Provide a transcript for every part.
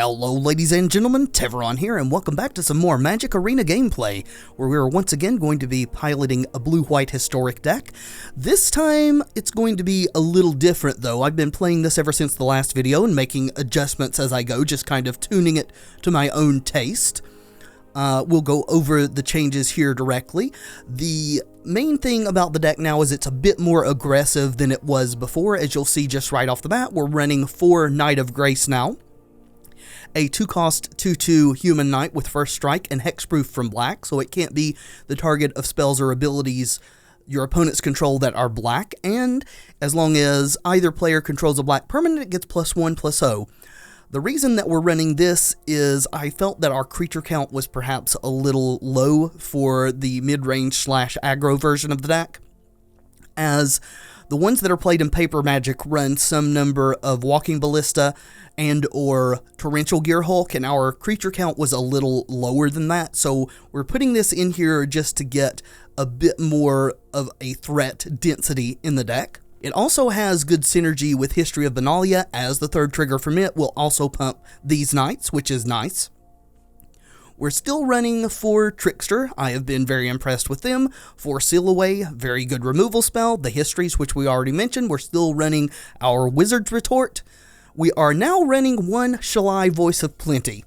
Hello ladies and gentlemen, Tevaron here, and welcome back to some more Magic Arena gameplay, where we are once again going to be piloting a blue-white historic deck. This time, it's going to be a little different though. I've been playing this ever since the last video and making adjustments as I go, just kind of tuning it to my own taste. We'll go over the changes here directly. The main thing about the deck now is it's a bit more aggressive than it was before. As you'll see just right off the bat, we're running 4 Knight of Grace now. A 2-cost 2/2 human knight with first strike and hexproof from black, so it can't be the target of spells or abilities your opponents control that are black, and as long as either player controls a black permanent, it gets +1/+0. The reason that we're running this is I felt that our creature count was perhaps a little low for the mid-range / aggro version of the deck, as the ones that are played in Paper Magic run some number of Walking Ballista and or Torrential Gearhulk, and our creature count was a little lower than that, so we're putting this in here just to get a bit more of a threat density in the deck. It also has good synergy with History of Benalia, as the third trigger from it will also pump these knights, which is nice. We're still running 4 Trickster. I have been very impressed with them. 4 Seal Away, very good removal spell. The Histories, which we already mentioned. We're still running our Wizard's Retort. We are now running 1 Shalai Voice of Plenty.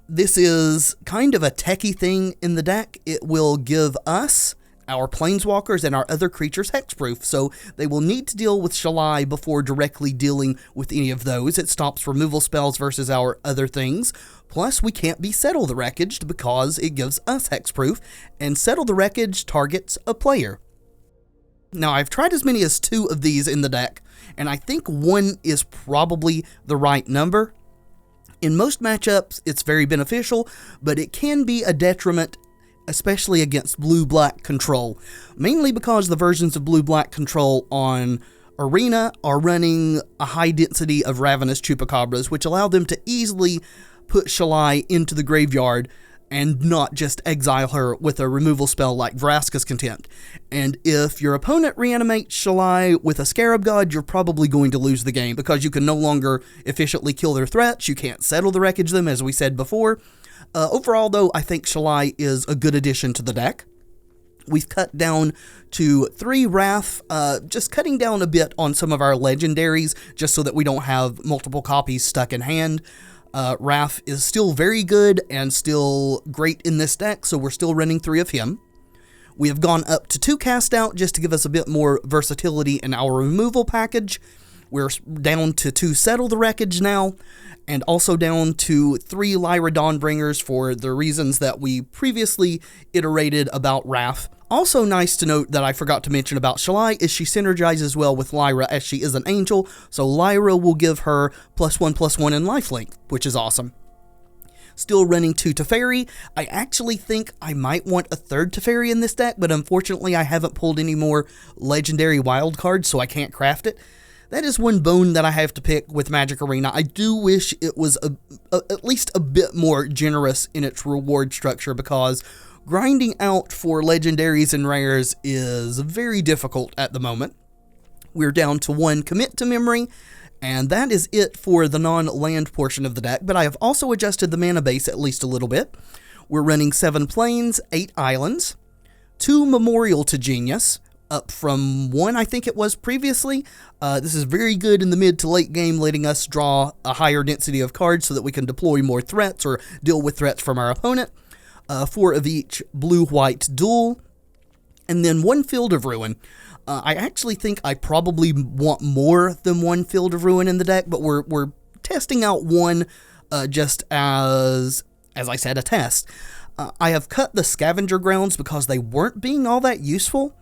This is kind of a techie thing in the deck. It will give us, our planeswalkers, and our other creatures hexproof, so they will need to deal with Shalai before directly dealing with any of those. It stops removal spells versus our other things. Plus, we can't be Settle the Wreckage because it gives us hexproof, and Settle the Wreckage targets a player. Now, I've tried as many as 2 of these in the deck, and I think 1 is probably the right number. In most matchups, it's very beneficial, but it can be a detriment, especially against blue-black control, mainly because the versions of blue-black control on Arena are running a high density of Ravenous Chupacabras, which allow them to easily put Shalai into the graveyard and not just exile her with a removal spell like Vraska's Contempt. And if your opponent reanimates Shalai with a Scarab God, you're probably going to lose the game because you can no longer efficiently kill their threats, you can't Settle the Wreckage them, as we said before. Overall, though, I think Shalai is a good addition to the deck. We've cut down to 3 Wrath, just cutting down a bit on some of our legendaries, just so that we don't have multiple copies stuck in hand. Wrath is still very good and still great in this deck, so we're still running 3 of him. We have gone up to 2 Cast Out just to give us a bit more versatility in our removal package. We're down to 2 Settle the Wreckage now, and also down to 3 Lyra Dawnbringers for the reasons that we previously iterated about Wrath. Also nice to note that I forgot to mention about Shalai is she synergizes well with Lyra, as she is an angel, so Lyra will give her +1/+1 in lifelink, which is awesome. Still running 2 Teferi. I actually think I might want a 3rd Teferi in this deck, but unfortunately I haven't pulled any more legendary wild cards, so I can't craft it. That is one bone that I have to pick with Magic Arena. I do wish it was at least a bit more generous in its reward structure, because grinding out for legendaries and rares is very difficult at the moment. We're down to 1 Commit to Memory, and that is it for the non-land portion of the deck, but I have also adjusted the mana base at least a little bit. We're running 7 Plains, 8 Islands, 2 Memorial to Genius, up from 1 I think it was previously. This is very good in the mid to late game, letting us draw a higher density of cards so that we can deploy more threats or deal with threats from our opponent. 4 of each blue-white duel, and then 1 Field of Ruin. I actually think I probably want more than 1 Field of Ruin in the deck, but we're testing out 1 just as I said, a test. I have cut the Scavenger Grounds because they weren't being all that useful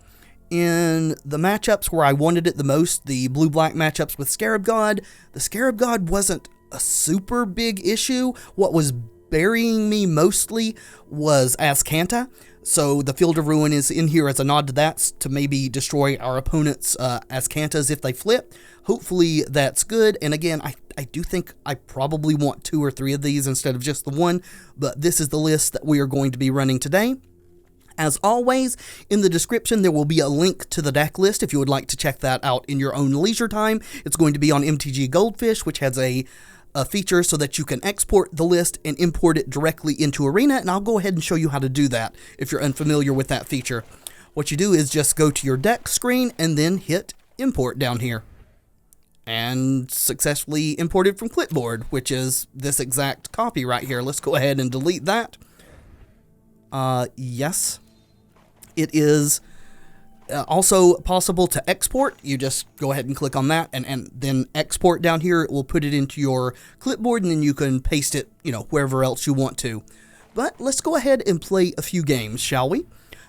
in the matchups where I wanted it the most, the blue-black matchups with Scarab God. The Scarab God wasn't a super big issue. What was burying me mostly was Azcanta, so the Field of Ruin is in here as a nod to that, to maybe destroy our opponent's Azcantas if they flip. Hopefully that's good, and again, I do think I probably want 2 or 3 of these instead of just the 1, but this is the list that we are going to be running today. As always, in the description there will be a link to the deck list if you would like to check that out in your own leisure time. It's going to be on MTG Goldfish, which has a feature so that you can export the list and import it directly into Arena, and I'll go ahead and show you how to do that if you're unfamiliar with that feature. What you do is just go to your deck screen and then hit import down here. And successfully imported from clipboard, which is this exact copy right here. Let's go ahead and delete that. Yes. It is also possible to export. You just go ahead and click on that and then export down here. It will put it into your clipboard and then you can paste it, wherever else you want to. But let's go ahead and play a few games, shall we?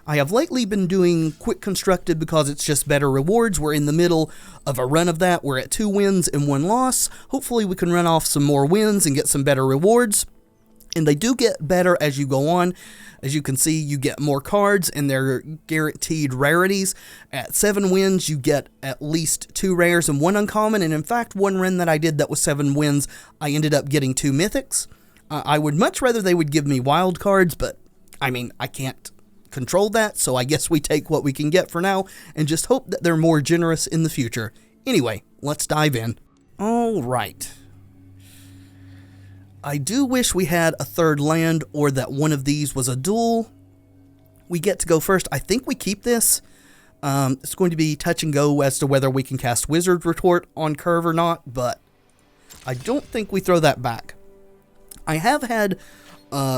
I have lately been doing quick constructed because it's just better rewards. We're in the middle of a run of that. We're at 2 wins and 1 loss. Hopefully we can run off some more wins and get some better rewards. And they do get better as you go on. As you can see, you get more cards and they're guaranteed rarities. At 7 wins, you get at least 2 rares and 1 uncommon. And in fact, one run that I did that was 7 wins, I ended up getting 2 mythics. I would much rather they would give me wild cards, but I can't control that, so I guess we take what we can get for now and just hope that they're more generous in the future. Anyway, let's dive in. All right. I do wish we had a 3rd land or that one of these was a duel. We get to go first. I think we keep this. It's going to be touch and go as to whether we can cast Wizard Retort on curve or not, but I don't think we throw that back. I have had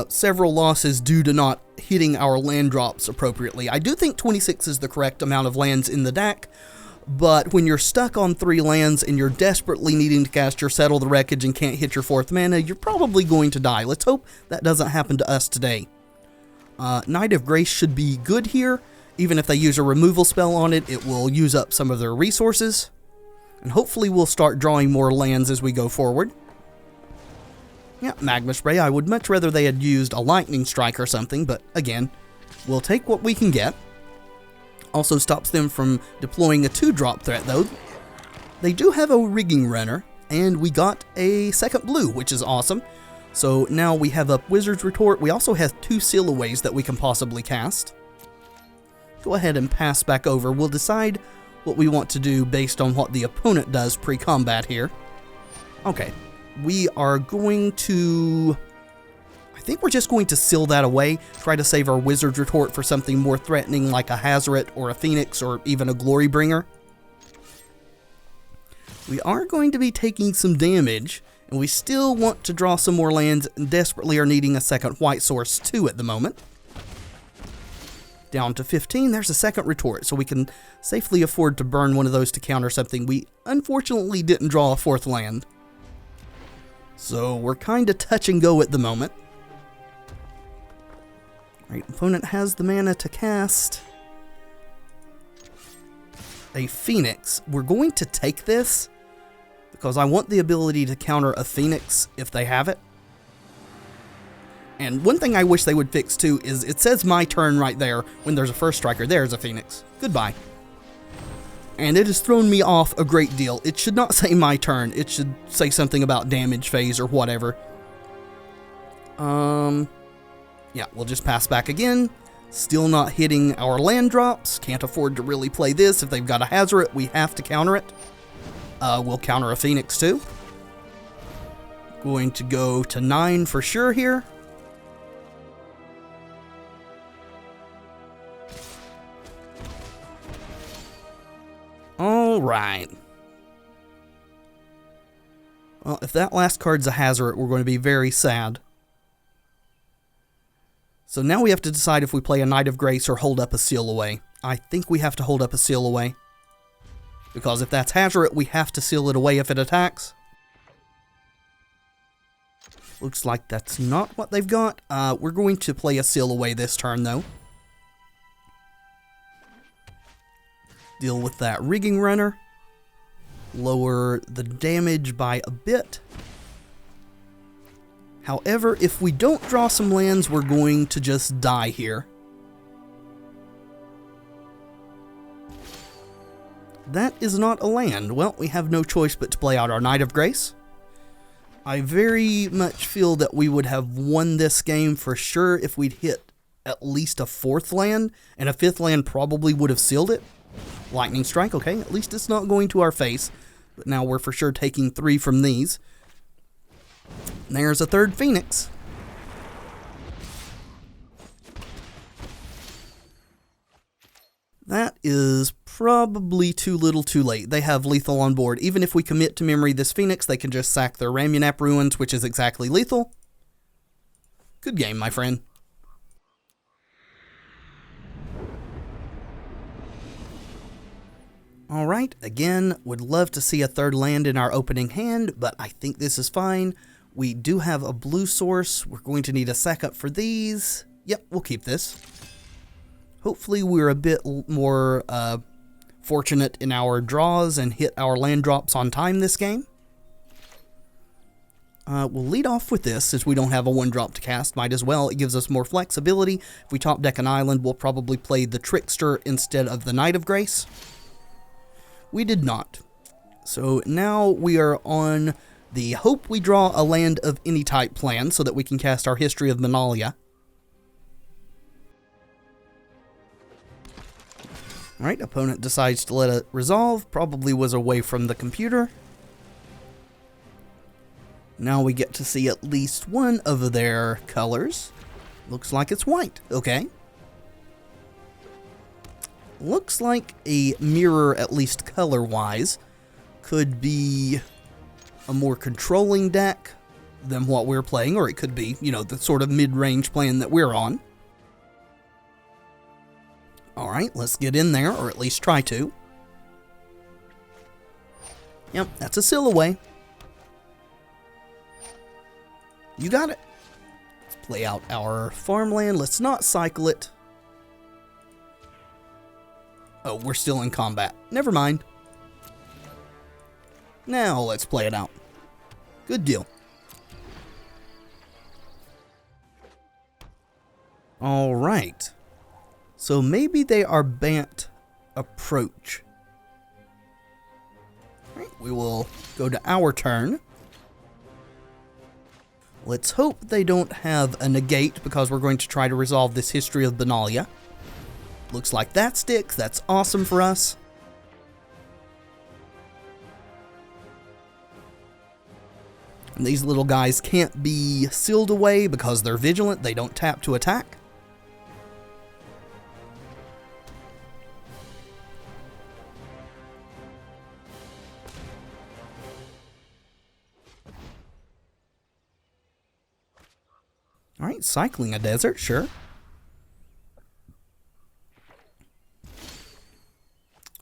several losses due to not hitting our land drops appropriately. I do think 26 is the correct amount of lands in the deck, but when you're stuck on 3 lands and you're desperately needing to cast your Settle the Wreckage and can't hit your 4th mana, you're probably going to die. Let's hope that doesn't happen to us today. Knight of Grace should be good here. Even if they use a removal spell on it, it will use up some of their resources. And hopefully we'll start drawing more lands as we go forward. Yeah, Magma Spray. I would much rather they had used a Lightning Strike or something, but again, we'll take what we can get. Also stops them from deploying a 2-drop threat, though. They do have a Rigging Runner, and we got a 2nd blue, which is awesome. So now we have up Wizard's Retort. We also have 2 Sealaways that we can possibly cast. Go ahead and pass back over. We'll decide what we want to do based on what the opponent does pre-combat here. Okay. We are going to... I think we're just going to seal that away, try to save our Wizard's Retort for something more threatening like a Hazoret or a Phoenix or even a Glorybringer. We are going to be taking some damage, and we still want to draw some more lands and desperately are needing a 2nd white source too at the moment. Down to 15, there's a 2nd retort, so we can safely afford to burn one of those to counter something. We unfortunately didn't draw a 4th land. So we're kind of touch and go at the moment. Right, opponent has the mana to cast a Phoenix. We're going to take this because I want the ability to counter a Phoenix if they have it. And one thing I wish they would fix too is it says my turn right there when there's a 1st striker. There's a Phoenix. Goodbye. And it has thrown me off a great deal. It should not say my turn. It should say something about damage phase or whatever. Yeah, we'll just pass back again. Still not hitting our land drops. Can't afford to really play this. If they've got a Hazoret, we have to counter it. We'll counter a Phoenix too. Going to go to 9 for sure here. Alright. Well, if that last card's a Hazoret, we're going to be very sad. So now we have to decide if we play a Knight of Grace or hold up a Seal Away. I think we have to hold up a Seal Away. Because if that's Hazoret, we have to seal it away if it attacks. Looks like that's not what they've got. We're going to play a Seal Away this turn, though. Deal with that Rigging Runner. Lower the damage by a bit. However, if we don't draw some lands, we're going to just die here. That is not a land. Well, we have no choice but to play out our Knight of Grace. I very much feel that we would have won this game for sure if we'd hit at least a 4th land, and a 5th land probably would have sealed it. Lightning Strike, okay, at least it's not going to our face, but now we're for sure taking 3 from these. There's a third Phoenix. That is probably too little too late. They have lethal on board. Even if we commit to memory this Phoenix, they can just sack their Ramunap Ruins, which is exactly lethal. Good game, my friend. Alright, again, would love to see a third land in our opening hand, but I think this is fine. We do have a blue source. We're going to need a sack up for these. Yep, we'll keep this. Hopefully we're a bit more fortunate in our draws and hit our land drops on time this game. We'll lead off with this, since we don't have a 1-drop to cast. Might as well. It gives us more flexibility. If we top deck an island, we'll probably play the Trickster instead of the Knight of Grace. We did not. So now we are on the hope we draw a land of any type plan so that we can cast our History of Manalia. Alright, opponent decides to let it resolve. Probably was away from the computer. Now we get to see at least one of their colors. Looks like it's white. Okay. Looks like a mirror, at least color-wise, could be a more controlling deck than what we're playing, or it could be, you know, the sort of mid-range plan that we're on. Alright, let's get in there, or at least try to. Yep, that's a seal away. You got it. Let's play out our farmland. Let's not cycle it. Oh, we're still in combat. Never mind. Now let's play it out. Good deal. Alright. So maybe they are Bant approach. Right, we will go to our turn. Let's hope they don't have a negate, because we're going to try to resolve this History of Benalia. Looks like that sticks. That's awesome for us. And these little guys can't be sealed away because they're vigilant. They don't tap to attack. Alright, cycling a desert, sure.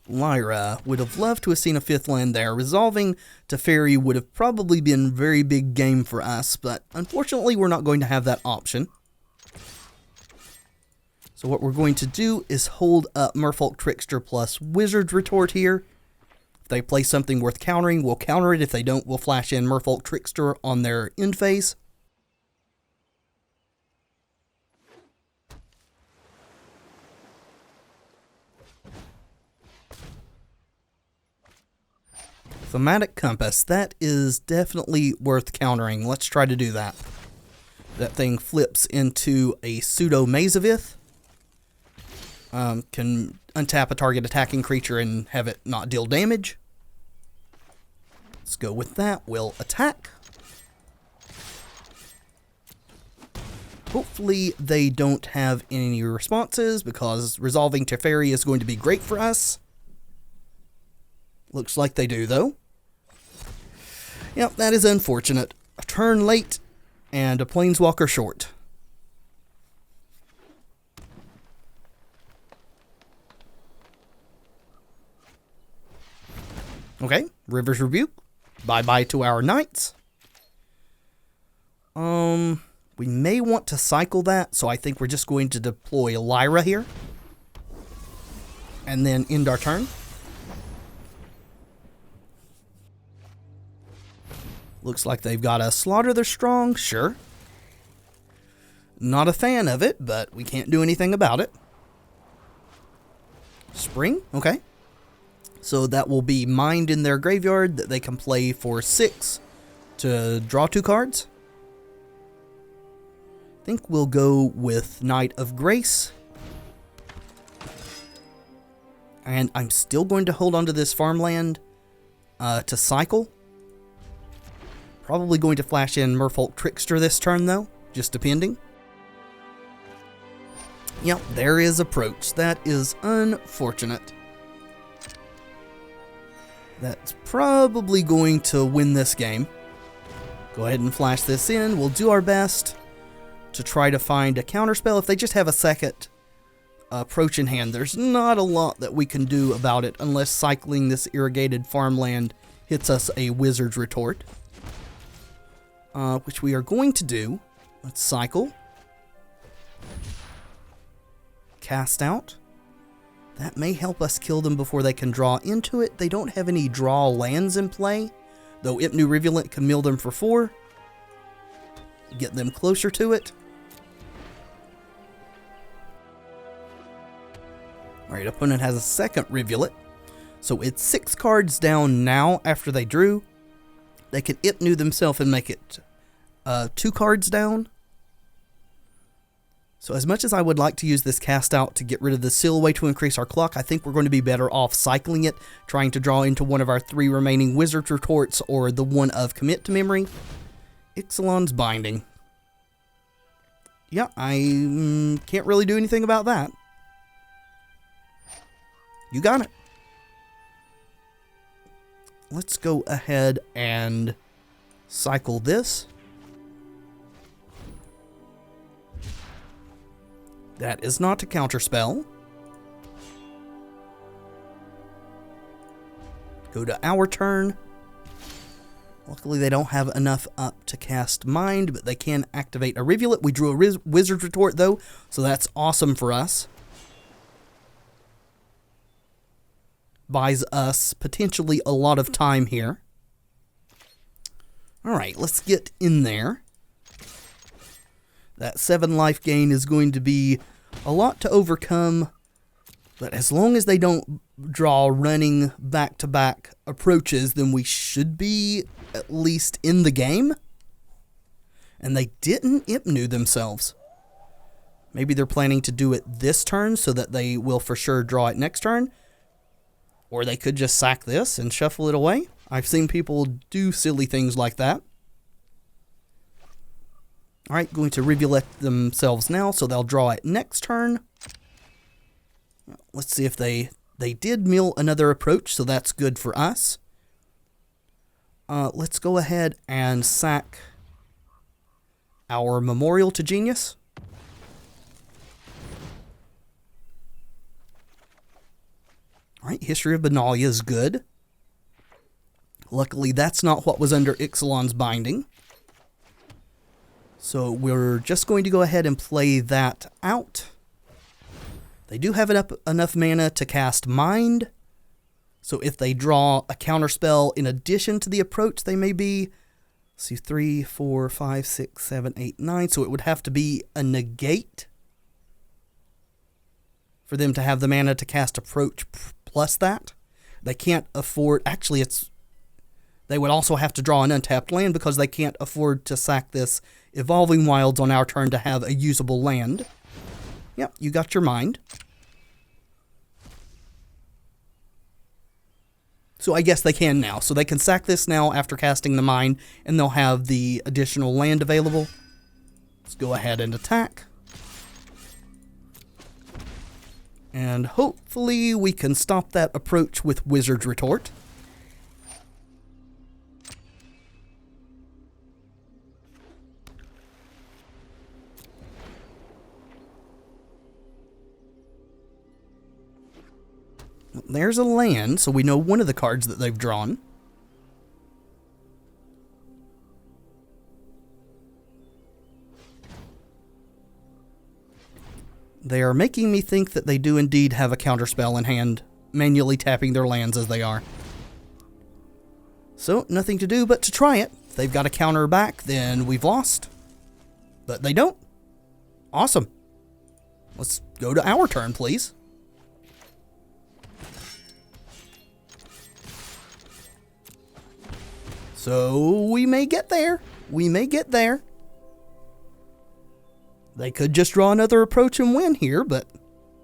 Lyra would have loved to have seen a 5th land there. Resolving Teferi would have probably been a very big game for us, but unfortunately we're not going to have that option. So what we're going to do is hold up Merfolk Trickster plus Wizard's Retort here. If they play something worth countering, we'll counter it. If they don't, we'll flash in Merfolk Trickster on their end phase. Thematic Compass, that is definitely worth countering. Let's try to do that. That thing flips into a pseudo Mazavith. Can untap a target attacking creature and have it not deal damage. Let's go with that. We'll attack. Hopefully they don't have any responses, because resolving Teferi is going to be great for us. Looks like they do, though. Yep, that is unfortunate. A turn late, and a Planeswalker short. Okay, River's Rebuke. Bye-bye to our Knights. We may want to cycle that, so I think we're just going to deploy Lyra here. And then end our turn. Looks like they've got a Slaughter Their Strong, sure. Not a fan of it, but we can't do anything about it. Spring, okay. So that will be mined in their graveyard that they can play for 6 to draw 2 cards. I think we'll go with Knight of Grace. And I'm still going to hold on to this farmland to cycle. Probably going to flash in Merfolk Trickster this turn, though, just depending. Yep, there is Approach. That is unfortunate. That's probably going to win this game. Go ahead and flash this in. We'll do our best to try to find a counterspell. If they just have a second Approach in hand, there's not a lot that we can do about it unless cycling this irrigated farmland hits us a Wizard's Retort. Which we are going to do. Let's cycle. Cast out. That may help us kill them before they can draw into it. They don't have any draw lands in play, though Ipnu Rivulet can mill them for 4. Get them closer to it. Alright, opponent has a second Rivulet, so it's 6 cards down now after they drew. They can Ipnu themselves and make it 2 cards down. So as much as I would like to use this cast out to get rid of the Silhouette to increase our clock, I think we're going to be better off cycling it, trying to draw into one of our 3 remaining Wizard's Retorts or the one of Commit to Memory. Ixalan's Binding. Yeah, I can't really do anything about that. You got it. Let's go ahead and cycle this. That is not a counterspell. Go to our turn. Luckily, they don't have enough up to cast Mind, but they can activate a Rivulet. We drew a Wizard's Retort, though, so that's awesome for us. Buys us potentially a lot of time here. Alright, let's get in there. That 7 life gain is going to be a lot to overcome, but as long as they don't draw running back-to-back approaches, then we should be at least in the game. And they didn't Ipnu themselves. Maybe they're planning to do it this turn so that they will for sure draw it next turn. Or they could just sack this and shuffle it away. I've seen people do silly things like that. Alright, going to Rivulet themselves now, so they'll draw it next turn. Let's see if they did mill another approach, so that's good for us. Let's go ahead and sack our Memorial to Genius. Alright, History of Benalia is good. Luckily, that's not what was under Ixalan's Binding. So we're just going to go ahead and play that out. They do have enough mana to cast Mind. So if they draw a counterspell in addition to the approach, they may be, let's see, 3, 4, 5, 6, 7, 8, 9. So it would have to be a negate for them to have the mana to cast approach plus that. They can't afford, actually they would also have to draw an untapped land because they can't afford to sack this Evolving Wilds on our turn to have a usable land. Yep, you got your Mind. So I guess they can now. So they can sack this now after casting the Mind, and they'll have the additional land available. Let's go ahead and attack. And hopefully we can stop that approach with Wizard's Retort. There's a land, so we know one of the cards that they've drawn. They are making me think that they do indeed have a counterspell in hand, manually tapping their lands as they are. So, nothing to do but to try it. If they've got a counter back, then we've lost. But they don't. Awesome. Let's go to our turn, please. So, we may get there. We may get there. They could just draw another approach and win here, but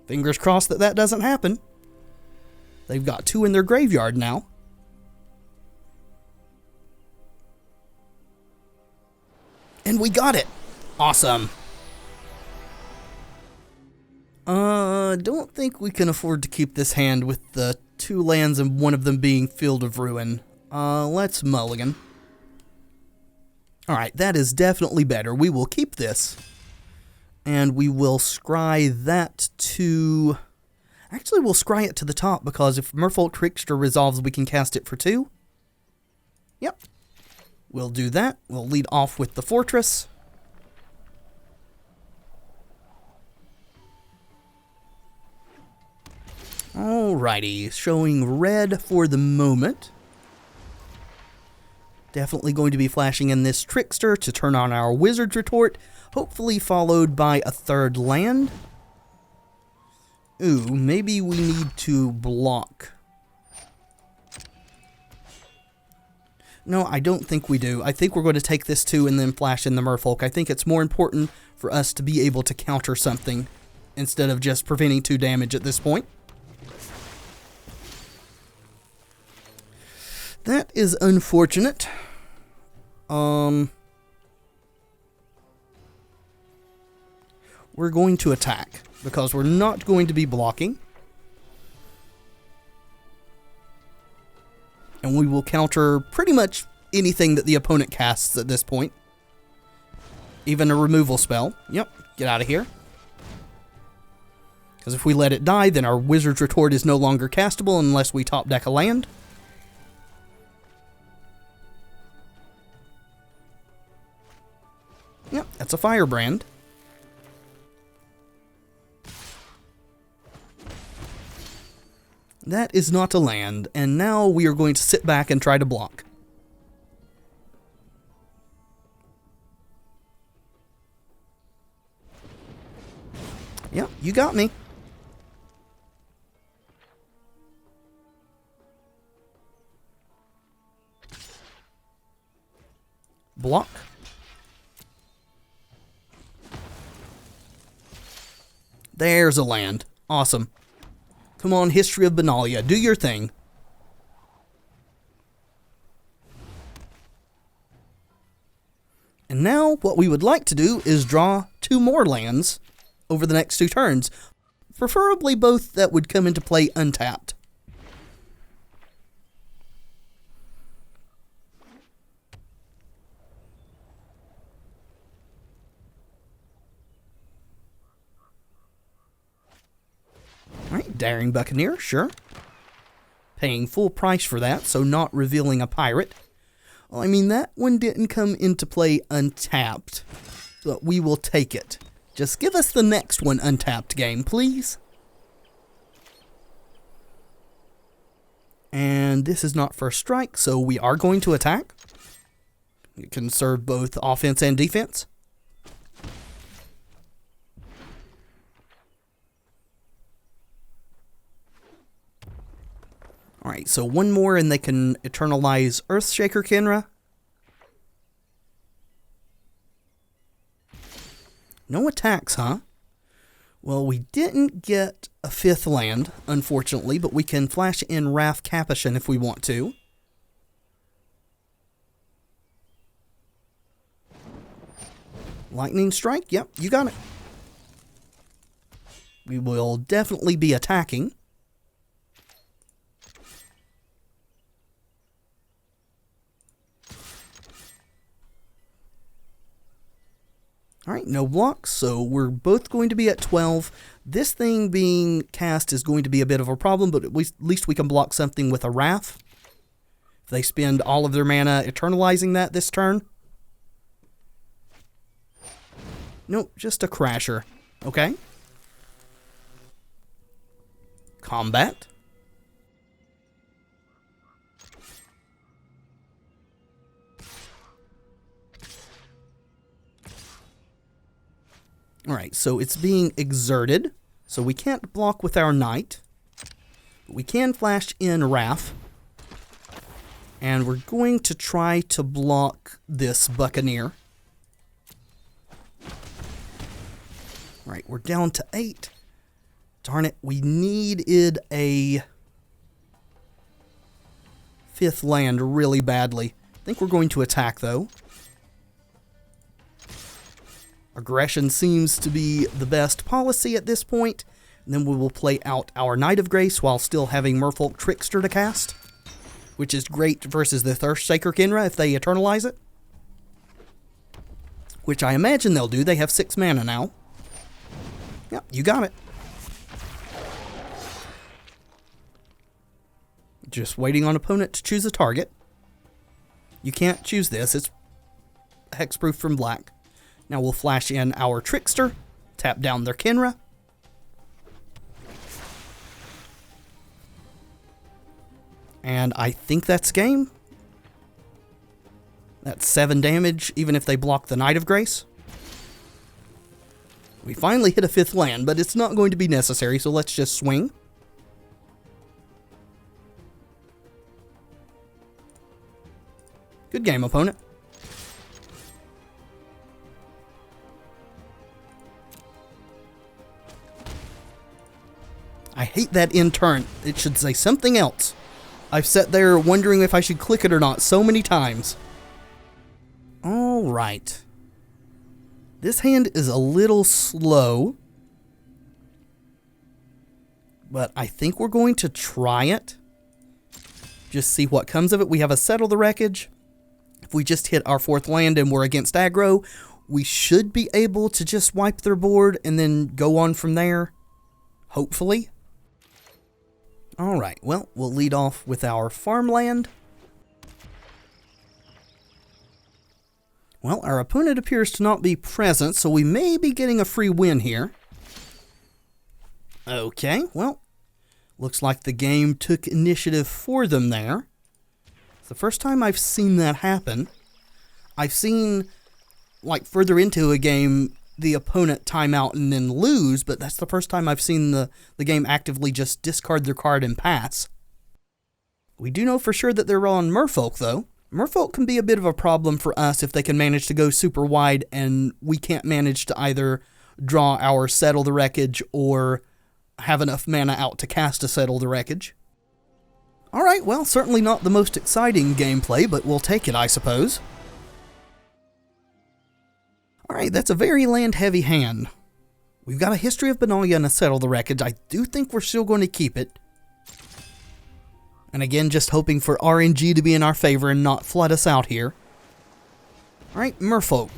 fingers crossed that that doesn't happen. They've got 2 in their graveyard now. And we got it! Awesome. Don't think we can afford to keep this hand with the 2 lands and one of them being Field of Ruin. Let's mulligan. Alright, that is definitely better. We will keep this. And we will scry that to... Actually, we'll scry it to the top, because if Merfolk Trickster resolves, we can cast it for 2. Yep. We'll do that. We'll lead off with the Fortress. Alrighty, showing red for the moment. Definitely going to be flashing in this Trickster to turn on our Wizard's Retort, hopefully followed by a 3rd land. Ooh, maybe we need to block. No, I don't think we do. I think we're going to take this 2 and then flash in the Merfolk. I think it's more important for us to be able to counter something instead of just preventing 2 damage at this point. That is unfortunate. We're going to attack, because we're not going to be blocking. And we will counter pretty much anything that the opponent casts at this point. Even a removal spell. Yep, get out of here. Because if we let it die, then our Wizard's Retort is no longer castable unless we top deck a land. Yep, that's a Firebrand. That is not a land, and now we are going to sit back and try to block. Yep, you got me. Block. There's a land. Awesome. Come on, History of Benalia. Do your thing. And now, what we would like to do is draw 2 more lands over the next 2 turns. Preferably both that would come into play untapped. Alright, Daring Buccaneer, sure. Paying full price for that, so not revealing a pirate. Well, I mean, that one didn't come into play untapped, but we will take it. Just give us the next one untapped game, please. And this is not first strike, so we are going to attack. It can serve both offense and defense. Alright, so one more and they can eternalize Earthshaker Kenra. No attacks, huh? Well, we didn't get a 5th land, unfortunately, but we can flash in Wrath Capuchin if we want to. Lightning Strike? Yep, you got it. We will definitely be attacking. Alright, no blocks, so we're both going to be at 12. This thing being cast is going to be a bit of a problem, but at least we can block something with a Wrath. If they spend all of their mana eternalizing that this turn. Nope, just a Crasher. Okay. Combat. Alright, so it's being exerted, so we can't block with our Knight. But we can flash in Wrath. And we're going to try to block this Buccaneer. Alright, we're down to 8. Darn it, we needed a 5th land really badly. I think we're going to attack, though. Aggression seems to be the best policy at this point. And then we will play out our Knight of Grace while still having Merfolk Trickster to cast, which is great versus the Thirstsaker Kinra if they eternalize it. Which I imagine they'll do. They have 6 mana now. Yep, you got it. Just waiting on opponent to choose a target. You can't choose this. It's hexproof from black. Now we'll flash in our Trickster, tap down their Kinra. And I think that's game. That's 7 damage, even if they block the Knight of Grace. We finally hit a 5th land, but it's not going to be necessary, so let's just swing. Good game, opponent. I hate that in turn. It should say something else. I've sat there wondering if I should click it or not so many times. Alright. This hand is a little slow, but I think we're going to try it. Just see what comes of it. We have a Settle the Wreckage. If we just hit our 4th land and we're against aggro, we should be able to just wipe their board and then go on from there. Hopefully. Alright, well, we'll lead off with our farmland. Well, our opponent appears to not be present, so we may be getting a free win here. Okay, well, looks like the game took initiative for them there. It's the first time I've seen that happen. I've seen, like, further into a game, the opponent time out and then lose, but that's the first time I've seen the game actively just discard their card and pass. We do know for sure that they're on Merfolk, though. Merfolk can be a bit of a problem for us if they can manage to go super wide and we can't manage to either draw our Settle the Wreckage or have enough mana out to cast a Settle the Wreckage. Alright, well, certainly not the most exciting gameplay, but we'll take it, I suppose. Alright, that's a very land-heavy hand. We've got a History of Benalia and a Settle the Wreckage. I do think we're still going to keep it. And again, just hoping for RNG to be in our favor and not flood us out here. Alright, Merfolk.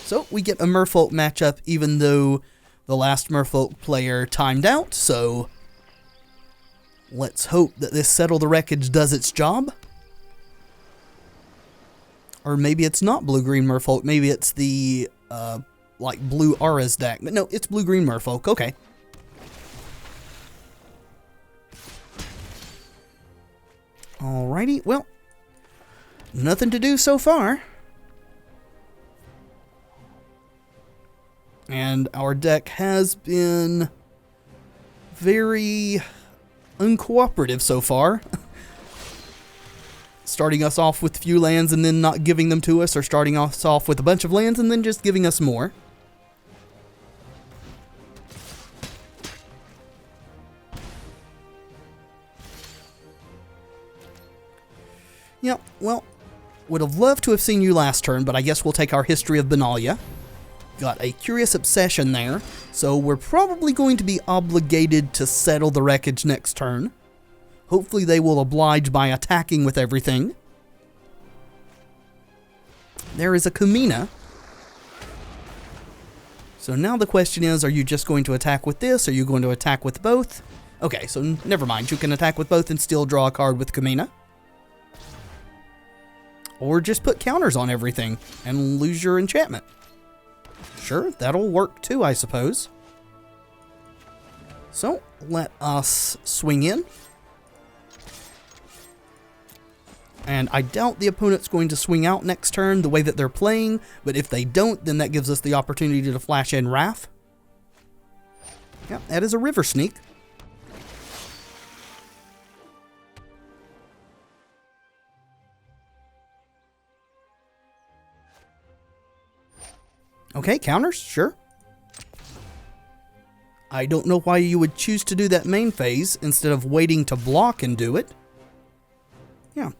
So, we get a Merfolk matchup even though the last Merfolk player timed out, so let's hope that this Settle the Wreckage does its job. Or maybe it's not blue-green Merfolk, maybe it's the, like, blue Auras deck. But no, it's blue-green Merfolk, okay. Alrighty, well, nothing to do so far. And our deck has been very uncooperative so far. Starting us off with few lands and then not giving them to us, or starting us off with a bunch of lands and then just giving us more. Yep, well, would have loved to have seen you last turn, but I guess we'll take our History of Benalia. Got a Curious Obsession there, so we're probably going to be obligated to Settle the Wreckage next turn. Hopefully they will oblige by attacking with everything. There is a Kumina. So now the question is, are you just going to attack with this? Are you going to attack with both? Okay, so never mind. You can attack with both and still draw a card with Kumina. Or just put counters on everything and lose your enchantment. Sure, that'll work too, I suppose. So, let us swing in. And I doubt the opponent's going to swing out next turn the way that they're playing, but if they don't, then that gives us the opportunity to flash in Wrath. Yep, that is a River Sneak. Okay, counters, sure. I don't know why you would choose to do that main phase instead of waiting to block and do it. Yeah,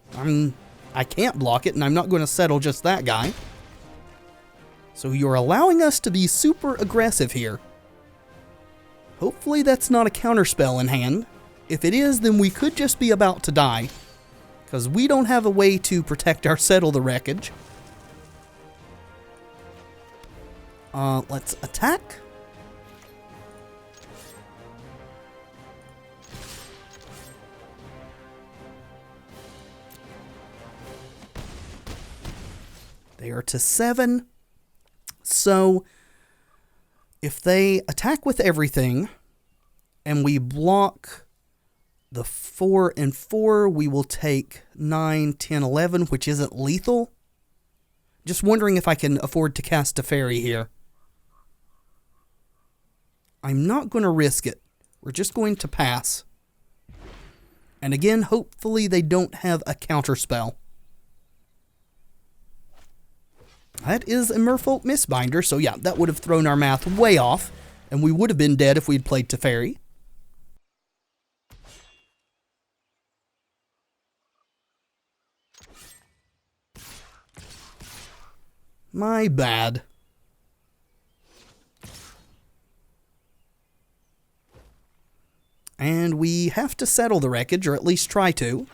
I can't block it, and I'm not going to settle just that guy. So you're allowing us to be super aggressive here. Hopefully that's not a counterspell in hand. If it is, then we could just be about to die, because we don't have a way to protect our Settle the Wreckage. Let's attack. They are to 7. So if they attack with everything and we block the 4 and 4, we will take 9, 10, 11, which isn't lethal. Just wondering if I can afford to cast a fairy here. I'm not going to risk it. We're just going to pass. And again, hopefully they don't have a counterspell. That is a Merfolk Mistbinder, so yeah, that would have thrown our math way off, and we would have been dead if we'd played Teferi. My bad. And we have to settle the wreckage, or at least try to.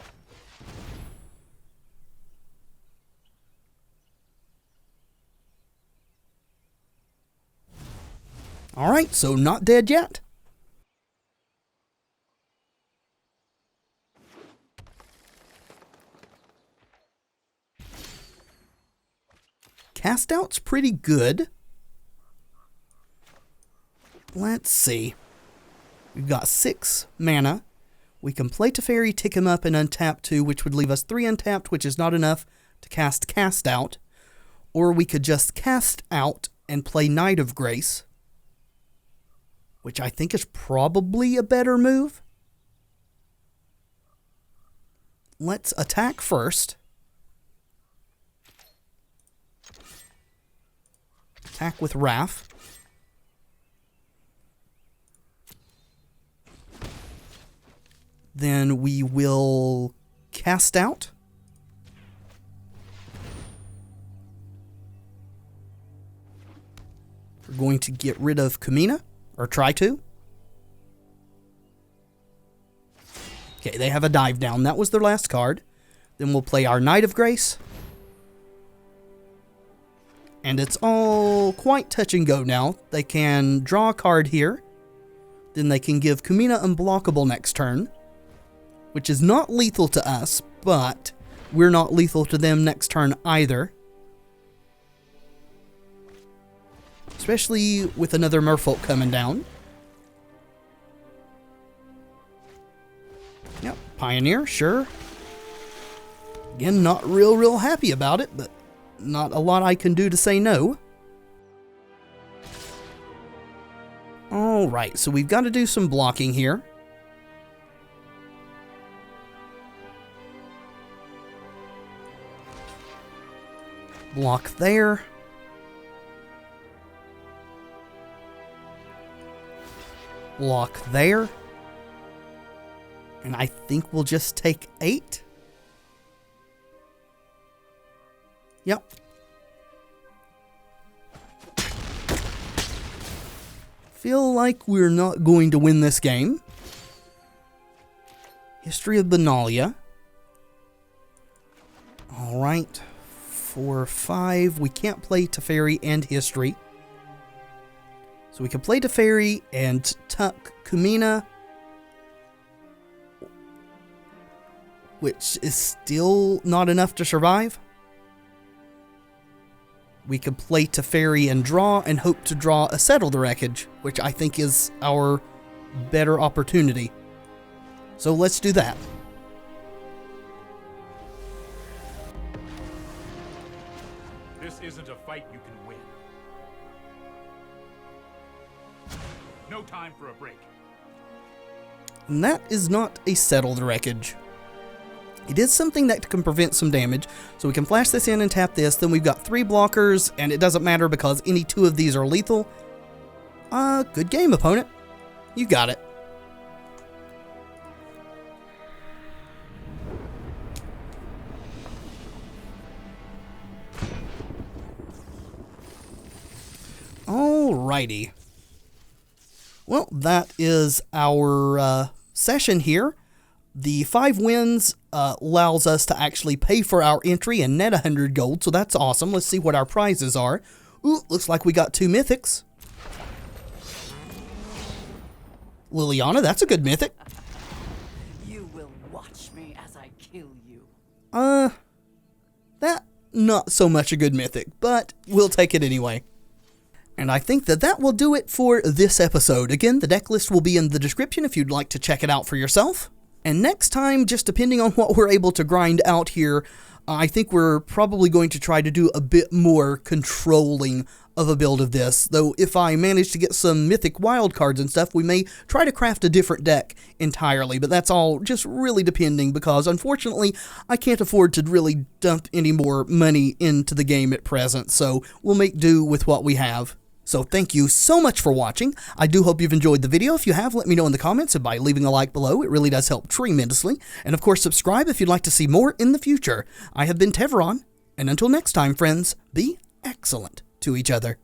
Alright, so not dead yet. Cast out's pretty good. Let's see. We've got 6 mana. We can play Teferi, tick him up, and untap 2, which would leave us 3 untapped, which is not enough to cast out. Or we could just cast out and play Knight of Grace, which I think is probably a better move. Let's attack first. Attack with Wrath. Then we will cast out. We're going to get rid of Kumina, or try to. Okay, they have a dive down. That was their last card. Then we'll play our Knight of Grace. And it's all quite touch and go now. They can draw a card here. Then they can give Kumina unblockable next turn, which is not lethal to us, but we're not lethal to them next turn either. Especially with another Merfolk coming down. Yep, Pioneer, sure. Again, not real happy about it, but not a lot I can do to say no. Alright, so we've got to do some blocking here. Block there. Block there. And I think we'll just take 8. Yep. Feel like we're not going to win this game. History of Benalia. Alright. 4, 5. We can't play Teferi and History. So we can play Teferi and tuck Kumina, which is still not enough to survive. We could play Teferi and draw and hope to draw a Settle the Wreckage, which I think is our better opportunity. So let's do that. This isn't a fight you can win. No time for a break. And that is not a Settle the Wreckage. It is something that can prevent some damage, so we can flash this in and tap this. Then we've got 3 blockers, and it doesn't matter because any 2 of these are lethal. Good game, opponent. You got it. Alrighty. Well, that is our session here. The 5 wins allows us to actually pay for our entry and net 100 gold, so that's awesome. Let's see what our prizes are. Ooh, looks like we got 2 mythics. Liliana, that's a good mythic. You will watch me as I kill you. That not so much a good mythic, but we'll take it anyway. And I think that will do it for this episode. Again, the deck list will be in the description if you'd like to check it out for yourself. And next time, just depending on what we're able to grind out here, I think we're probably going to try to do a bit more controlling of a build of this. Though if I manage to get some mythic wildcards and stuff, we may try to craft a different deck entirely. But that's all just really depending, because unfortunately, I can't afford to really dump any more money into the game at present. So we'll make do with what we have. So thank you so much for watching. I do hope you've enjoyed the video. If you have, let me know in the comments and by leaving a like below. It really does help tremendously. And of course, subscribe if you'd like to see more in the future. I have been Tevaron, and until next time, friends, be excellent to each other.